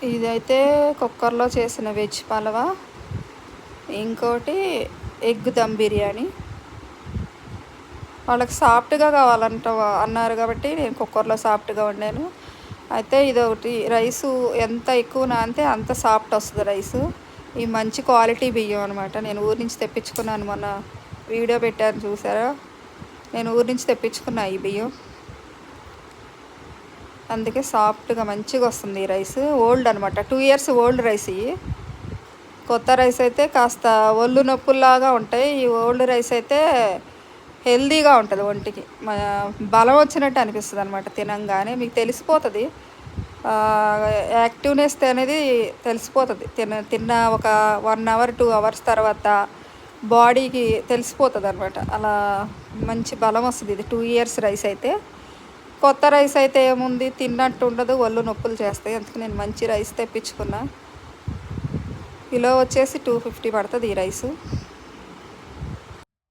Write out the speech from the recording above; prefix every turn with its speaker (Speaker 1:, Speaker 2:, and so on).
Speaker 1: ఇదైతే కుక్కర్లో చేసిన వెజ్ పలవా, ఇంకోటి ఎగ్ దమ్ బిర్యానీ. వాళ్ళకి సాఫ్ట్గా అన్నారు కాబట్టి నేను కుక్కర్లో సాఫ్ట్గా వండాను. అయితే ఇదొకటి రైసు ఎంత ఎక్కువ నానితే అంత సాఫ్ట్ వస్తుంది రైసు. ఈ మంచి క్వాలిటీ బియ్యం అనమాట. నేను ఊరి నుంచి తెప్పించుకున్నాను, మొన్న వీడియో పెట్టాను చూసారా. నేను ఊరి నుంచి తెప్పించుకున్నా ఈ బియ్యం, అందుకే సాఫ్ట్గా మంచిగా వస్తుంది ఈ రైస్. ఓల్డ్ అనమాట, 2 years ఓల్డ్ రైస్. ఇవి కొత్త రైస్ అయితే కాస్త ఒళ్ళు నొప్పుల్లాగా ఉంటాయి. ఈ ఓల్డ్ రైస్ అయితే హెల్దీగా ఉంటుంది, ఒంటికి బలం వచ్చినట్టు అనిపిస్తుంది అనమాట. తినంగానే మీకు తెలిసిపోతుంది, యాక్టివ్నెస్ అనేది తెలిసిపోతుంది. తిన్న ఒక 1 hour 2 hours తర్వాత బాడీకి తెలిసిపోతుంది అనమాట. అలా మంచి బలం వస్తుంది ఇది 2 years రైస్ అయితే. కొత్త రైస్ అయితే ఏముంది, తిన్నట్టు ఉండదు, ఒళ్ళు నొప్పులు చేస్తాయి. అందుకు నేను మంచి రైస్ తెప్పించుకున్నా. కిలో వచ్చేసి 250 పడుతుంది ఈ రైసు.